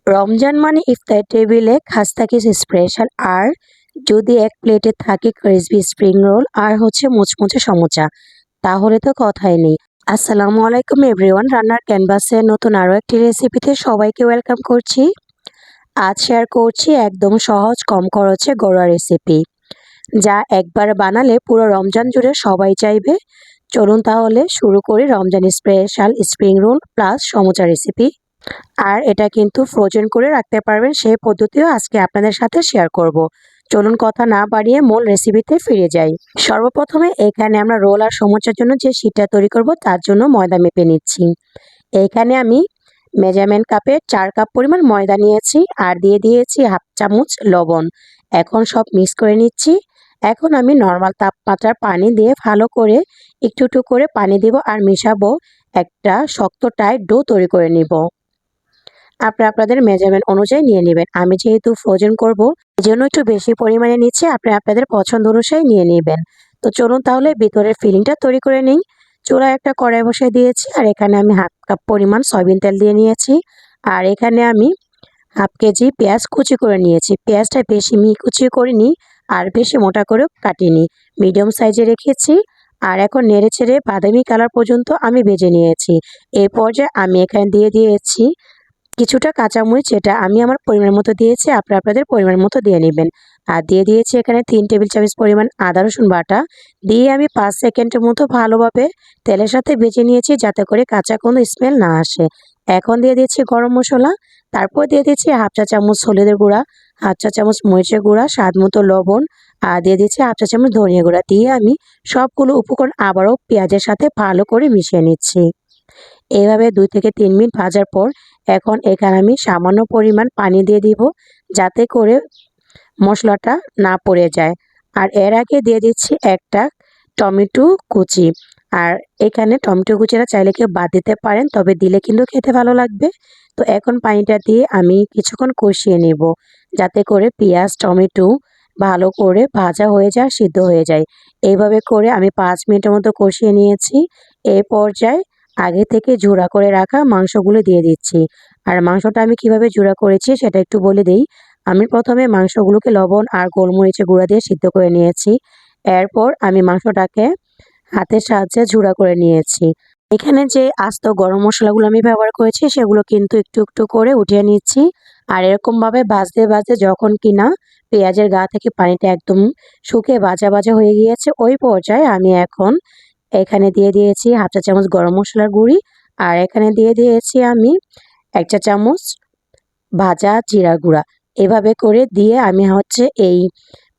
রমজান মানে ইফতার টেবিলে খাস্তা কিছু স্পেশাল, আর যদি এক প্লেটে থাকে ক্রিসপি স্প্রিং রোল আর হচ্ছে মুচমুচে সমোচা, তাহলে তো কথাই নেই। আসসালামু আলাইকুম এভরিওয়ান, রান্নার ক্যানভাসে নতুন আরও একটি রেসিপিতে সবাইকে ওয়েলকাম করছি। আজ শেয়ার করছি একদম সহজ কম খরচে ঘরোয়া রেসিপি, যা একবার বানালে পুরো রমজান জুড়ে সবাই চাইবে। চলুন তাহলে শুরু করি Ramzan special spring roll plus samosa recipe. আর এটা কিন্তু ফ্রোজেন করে রাখতে পারবেন, সেই পদ্ধতিও আজকে আপনাদের সাথে শেয়ার করব। চলুন কথা না বাড়িয়ে মূল রেসিপিতে ফিরে যাই। সর্বপ্রথমে এখানে আমরা রোল আর সমোচার জন্য যে শিটটা তৈরি করব তার জন্য ময়দা মেপে নিচ্ছি। এইখানে আমি মেজারমেন্ট কাপে 4 কাপ পরিমাণ ময়দা নিয়েছি আর দিয়ে দিয়েছি হাফ চামচ লবণ। এখন সব মিক্স করে নিচ্ছি। এখন আমি নর্মাল তাপমাত্রার পানি দিয়ে ভালো করে একটু একটু করে পানি দেব আর মেশাবো, একটা শক্ত টাইট ডো তৈরি করে নিব। আপনারা আপনাদের মেজারমেন্ট অনুযায়ী নিয়ে নেবেন। আমি যেহেতু ফ্রোজেন করব, এজন্য একটু বেশি পরিমাণে নিচ্ছি, আপনারা আপনাদের পছন্দ অনুযায়ী নিয়ে নেবেন। তো চলুন তাহলে ভিতরের ফিলিংটা তৈরি করে নিই। চুলায় একটা কড়াই বসিয়ে দিয়েছি আর এখানে আমি হাফ কাপ পরিমাণ সয়াবিন তেল দিয়ে নিয়েছি। আর এখানে আমি হাফ কেজি পেঁয়াজ কুচি করে নিয়েছি। পেঁয়াজটা বেশি কুচি করিনি আর বেশি মোটা করেও কাটিনি, মিডিয়াম সাইজে রেখেছি। আর এখন নেড়ে চেড়ে বাদামি কালার পর্যন্ত আমি ভেজে নিয়েছি। এই পর্যায়ে আমি এখানে দিয়ে দিয়েছি কিছুটা কাঁচামরিচ, যেটা আমি আমার পরিমাণ মতো দিয়েছি, আপনারা আপনাদের পরিমাণ মতো দিয়ে নেবেন। আর দিয়ে দিয়েছি এখানে 3 টেবিল চামচ পরিমাণ আদা রসুন বাটা। দিয়ে আমি 5 সেকেন্ডের মতো ভালোভাবে তেলের সাথে ভেজে নিয়েছি, যাতে করে কাঁচা কোনো স্মেল না আসে। এখন দিয়ে দিচ্ছি গরম মশলা, তারপর দিয়ে দিচ্ছি হাফ চা চামচ হলুদের গুঁড়া, হাফ চা চামচ মরিচের গুঁড়া, স্বাদ মতো লবণ, আর দিয়ে দিচ্ছি হাফ চা চামচ ধনিয়া গুঁড়া। দিয়ে আমি সবগুলো উপকরণ আবারও পেঁয়াজের সাথে ভালো করে মিশিয়ে নিচ্ছি। এইভাবে 2 থেকে 3 মিনিট ভাজার পর এখন এখানে আমি সামান্য পরিমাণ পানি দিয়ে দিব, যাতে করে মশলাটা না পড়ে যায়। আর এর আগে দিয়ে দিচ্ছি একটা টমেটো কুচি। আর এখানে টমেটো কুচিটা চাইলে কেউ বাদ দিতে পারেন, তবে দিলে কিন্তু খেতে ভালো লাগবে। তো এখন পানিটা দিয়ে আমি কিছুক্ষণ কষিয়ে নেব, যাতে করে পেঁয়াজ টমেটো ভালো করে ভাজা হয়ে যায়, সিদ্ধ হয়ে যায়। এইভাবে করে আমি 5 মিনিটের মতো কষিয়ে নিয়েছি। এই পর্যায়ে আগে থেকে জোড়া করে রাখা মাংসগুলো দিয়ে দিচ্ছি। আর মাংসটা আমি কিভাবে জোড়া করেছি সেটা একটু বলে দেই। আমি প্রথমে মাংসগুলোকে লবণ আর গোলমরিচের গুঁড়া দিয়ে সিদ্ধ করে নিয়েছি। এরপর আমি মাংসটাকে হাতের সাহায্যে ঝুড়া করে নিয়েছি। এখানে যে আস্ত গরম মশলাগুলো আমি ব্যবহার করেছি সেগুলো কিন্তু একটু একটু করে উঠিয়ে নিচ্ছি। আর এরকমভাবে ভাজতে ভাজতে যখন কিনা পেঁয়াজের গা থেকে পানিটা একদম শুকিয়ে ভাজা ভাজা হয়ে গিয়েছে, ওই পর্যায়ে আমি এখন এখানে দিয়ে দিয়েছি হাফ চা চামচ গরম মশলার গুঁড়ি। আর এখানে দিয়ে দিয়েছি আমি 1 চা চামচ ভাজা জিরা গুঁড়া। এভাবে করে দিয়ে আমি এই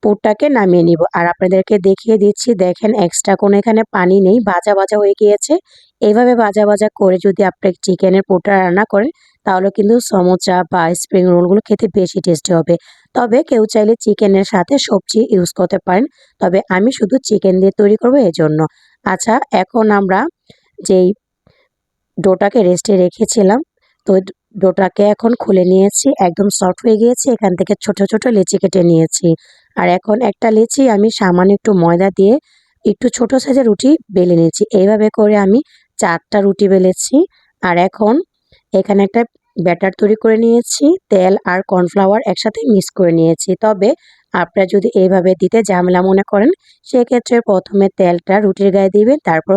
পুরটাকে নামিয়ে নিব। আর আপনাদেরকে দেখিয়ে দিচ্ছি, দেখেন এক্সট্রা কোনো এখানে পানি নেই, ভাজা ভাজা হয়ে গিয়েছে। এইভাবে ভাজা ভাজা করে যদি আপনি চিকেনের পুরটা রান্না করেন, তাহলে কিন্তু সমোচা বা স্প্রিং রোলগুলো খেতে বেশি টেস্টি হবে। তবে কেউ চাইলে চিকেনের সাথে সবজি ইউজ করতে পারেন, তবে আমি শুধু চিকেন দিয়ে তৈরি করবো এজন্য। আচ্ছা, এখন আমরা যেই ডোটাকে রেস্টে রেখেছিলাম, তো ডোটাকে এখন খুলে নিয়েছি, একদম সফট হয়ে গিয়েছে। এখান থেকে ছোট ছোট লেচি কেটে নিয়েছি। আর এখন একটা লেচি আমি সামান্য একটু ময়দা দিয়ে একটু ছোট সাইজের রুটি বেলে নিয়েছি। এইভাবে করে আমি 4টা রুটি বেলেছি। আর এখন এখানে একটা ব্যাটার তৈরি করে নিয়েছি, তেল আর কর্নফ্লাওয়ার একসাথে মিক্স করে নিয়েছি। তবে আপনারা যদি এইভাবে দিতে ঝামেলা মনে করেন, সেক্ষেত্রে প্রথমে তেলটা রুটির গায়ে দিবেন, তারপর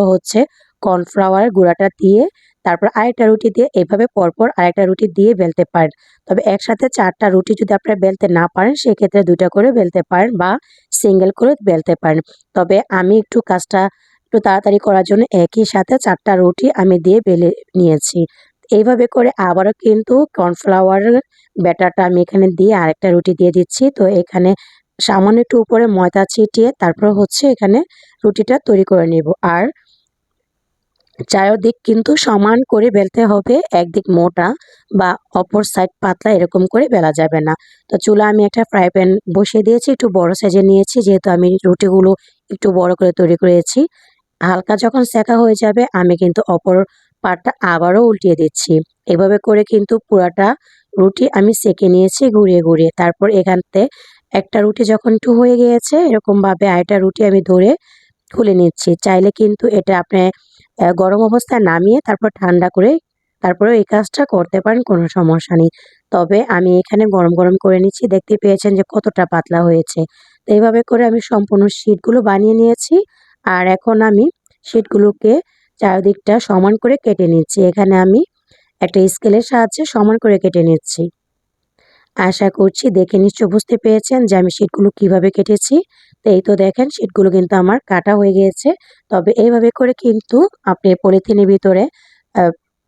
কর্নফ্লাওয়ার গুঁড়াটা দিয়ে তারপর আরেকটা রুটি দিয়ে এভাবে পরপর আরেকটা রুটি দিয়ে বেলতে পারেন। তবে একসাথে 4টা রুটি যদি আপনারা বেলতে না পারেন, সেক্ষেত্রে 2টা করে বেলতে পারেন বা সিঙ্গেল করে বেলতে পারেন। তবে আমি একটু কাজটা একটু তাড়াতাড়ি করার জন্য একই সাথে 4টা রুটি আমি দিয়ে বেলে নিয়েছি। এইভাবে করে আবারও কিন্তু কর্নফ্লাওয়ারের ব্যাটারটা আমি এখানে দিয়ে আরেকটা রুটি দিয়ে দিচ্ছি। তো এখানে সামান্য একটু উপরে ময়দা ছিটিয়ে তারপর এখানে রুটিটা তৈরি করে নেব। আর চারদিক কিন্তু সমান করে বেলতে হবে, একদিক মোটা বা অপর সাইড পাতলা এরকম করে বেলা যাবে না। তো চুলা আমি একটা ফ্রাই প্যান বসিয়ে দিয়েছি, একটু বড় সাইজের নিয়েছি, যেহেতু আমি রুটিগুলো একটু বড় করে তৈরি করেছি। হালকা যখন সেকা হয়ে যাবে, আমি কিন্তু অপর পাটটা আবারও উল্টিয়ে দিচ্ছি। এভাবে করে কিন্তু পুরাটা রুটি আমি সেকে নিয়েছি ঘুরিয়ে ঘুরিয়ে। তারপর এখানতে একটা রুটি যখন একটু হয়ে গিয়েছে, এরকমভাবে আরেকটা রুটি আমি ধরে খুলে নিচ্ছি। চাইলে কিন্তু এটা আপনি গরম অবস্থায় নামিয়ে তারপর ঠান্ডা করে তারপরে এই কাজটা করতে পারেন, কোনো সমস্যা নেই। তবে আমি এখানে গরম গরম করে নিচ্ছি, দেখতে পেয়েছেন যে কতটা পাতলা হয়েছে। তো এইভাবে করে আমি সম্পূর্ণ শীটগুলো বানিয়ে নিয়েছি। আর এখন আমি শীটগুলোকে চারদিকটা সমান করে কেটে নিচ্ছি। এখানে আমি একটা স্কেলের সাহায্যে সমান করে কেটে নিচ্ছি। আশা করছি দেখে নিশ্চয় বুঝতে পেরেছেন যে আমি শীটগুলো কিভাবে কেটেছি। তো এই তো দেখেন শীটগুলো কিন্তু আমার কাটা হয়ে গিয়েছে। তবে এইভাবে করে কিন্তু আপনি পলিথিনের ভিতরে আ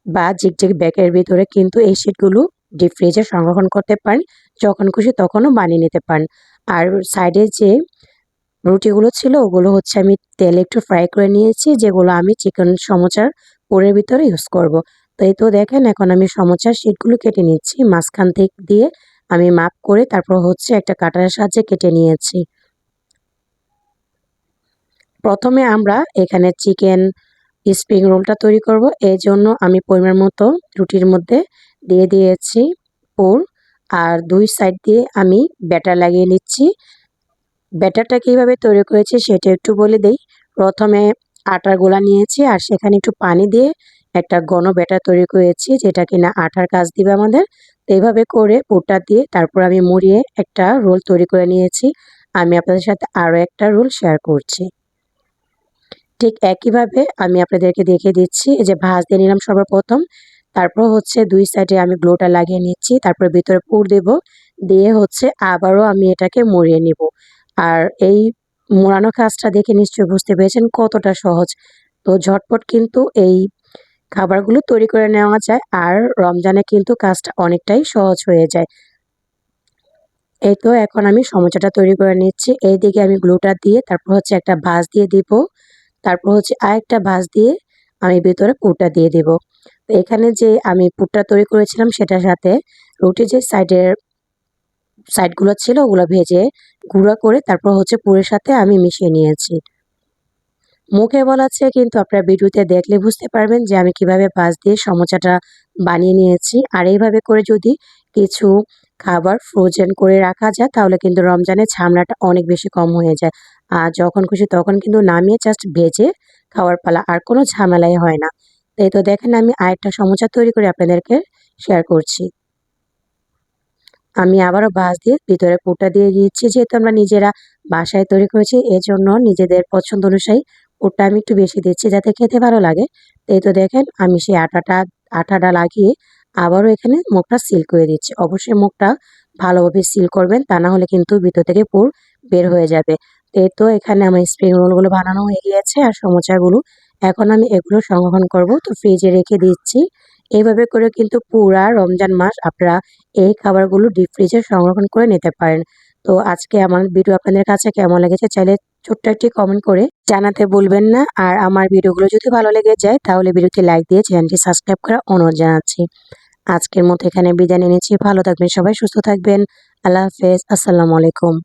বা জিগজ্যাগ ব্যাগের ভিতরে কিন্তু এই শীটগুলো ডিপ ফ্রিজে সংরক্ষণ করতে পারেন। যখন খুশি তখনও বানিয়ে নিতে পারেন। আর সাইডে যে রুটিগুলো ছিল ওগুলো হচ্ছে আমি তেলে একটু ফ্রাই করে নিয়েছি, যেগুলো আমি চিকেন সমোচার পুরের ভিতরে ইউজ করব। তো এই তো দেখেন এখন আমি সমোচার শীটগুলো কেটে নিচ্ছি। মাঝখান দিয়ে আমি মাপ করে তারপর হচ্ছে একটা কাটারের সাহায্যে কেটে নিয়েছি। প্রথমে আমরা এখানে চিকেন স্প্রিং রোলটা তৈরি করব। এজন্য আমি পরিমাণ মতো রুটির মধ্যে দিয়ে দিয়েছি পুর, আর ২ সাইড দিয়ে আমি ব্যাটার লাগিয়ে নিচ্ছি। ব্যাটারটা কিভাবে তৈরি করেছি সেটা একটু বলে দেই। প্রথমে আটার গোলা নিয়েছি আর সেখানে একটু পানি দিয়ে একটা ঘন ব্যাটার তৈরি করেছি, যেটা কিনা আটার কাজ দিবে আমাদের। তো এইভাবে করে পুরটা দিয়ে তারপর আমি মুড়িয়ে একটা রোল তৈরি করে নিয়েছি। আমি আপনাদের সাথে আরও একটা রোল শেয়ার করছি। ঠিক একইভাবে আমি আপনাদেরকে দেখিয়ে দিচ্ছি। এই যে ভাঁজ দিয়ে নিলাম সর্বপ্রথম। তারপর হচ্ছে ২ সাইডে আমি গ্লুটা লাগিয়ে নিচ্ছি। তারপর ভিতরে পুর দেব। দিয়ে হচ্ছে আবারও আমি এটাকে মুড়িয়ে নিব। আর এই মোড়ানো কাজটা দেখে নিশ্চয়ই বুঝতে পেরেছেন কতটা সহজ। তো ঝটপট কিন্তু এই খাবারগুলো তৈরি করে নেওয়া যায়। আর রমজানে কিন্তু কাজটা অনেকটাই সহজ হয়ে যায়। এই তো এখন আমি সমোচাটা তৈরি করে নিচ্ছি। এইদিকে আমি গ্লুটা দিয়ে তারপর হচ্ছে একটা ভাঁজ দিয়ে দিব। তারপর হচ্ছে আরেকটা ভাঁজ দিয়ে আমি ভেতরে পুরটা দিয়ে দেব। তো এখানে যে আমি পুরটা তৈরি করেছিলাম সেটার সাথে রুটির যে সাইডগুলো ছিল ওগুলো ভেজে গুঁড়া করে তারপর হচ্ছে পুরের সাথে আমি মিশিয়ে নিয়েছি। মুখে বলার চেয়ে কিন্তু আপনারা ভিডিওতে দেখলে বুঝতে পারবেন যে আমি কিভাবে ভাঁজ দিয়ে সমোচাটা বানিয়ে নিয়েছি। আর এইভাবে করে যদি কিছু খাবার ফ্রোজেন করে রাখা যায় তাহলে কিন্তু রমজানের ঝামেলাটা অনেক বেশি কম হয়ে যায়। আর যখন খুশি তখন কিন্তু নামিয়ে জাস্ট ভেজে খাওয়ার পালা, আর কোনো ঝামেলাই হয় না। তো এই তো দেখেন আমি আরেকটা সমোচা তৈরি করে আপনাদেরকে শেয়ার করছি। আমি আবারও ভাঁজ দিয়ে ভিতরে পুরটা দিয়ে দিচ্ছি। যেহেতু আমরা নিজেরা বাসায় তৈরি করেছি এজন্য নিজেদের পছন্দ অনুযায়ী পুরটা আমি একটু বেশি দিচ্ছি যাতে খেতে ভালো লাগে। তো এই তো দেখেন আমি সেই আটাটা লাগিয়ে আবারও এখানে মুখটা সিল করে দিচ্ছি। অবশ্যই মুখটা ভালোভাবে সিল করবেন, তা না হলে কিন্তু ভিতর থেকে পুর বের হয়ে যাবে। তো এই তো এখানে আমার স্প্রিং রোলগুলো বানানো হয়ে গিয়েছে আর সমোচাগুলো। এখন আমি এগুলো সংরক্ষণ করব, তো ফ্রিজে রেখে দিচ্ছি। এভাবে করে কিন্তু পুরা রমজান মাস আপনারা এই খাবারগুলো ডিপ ফ্রিজে সংরক্ষণ করে নিতে পারেন। তো আজকে আমার ভিডিও আপনাদের কাছে কেমন লেগেছে চাইলে ছোট্ট একটি কমেন্ট করে জানাতে ভুলবেন না। আর আমার ভিডিওগুলো যদি ভালো লেগে যায় তাহলে ভিডিওটি লাইক দিয়ে চ্যানেলটি সাবস্ক্রাইব করার অনুরোধ জানাচ্ছি। আজকের মতো এখানে বিদায় নিয়ে নিচ্ছি। ভালো থাকবেন সবাই, সুস্থ থাকবেন। আল্লাহ হাফেজ। আসসালামু আলাইকুম।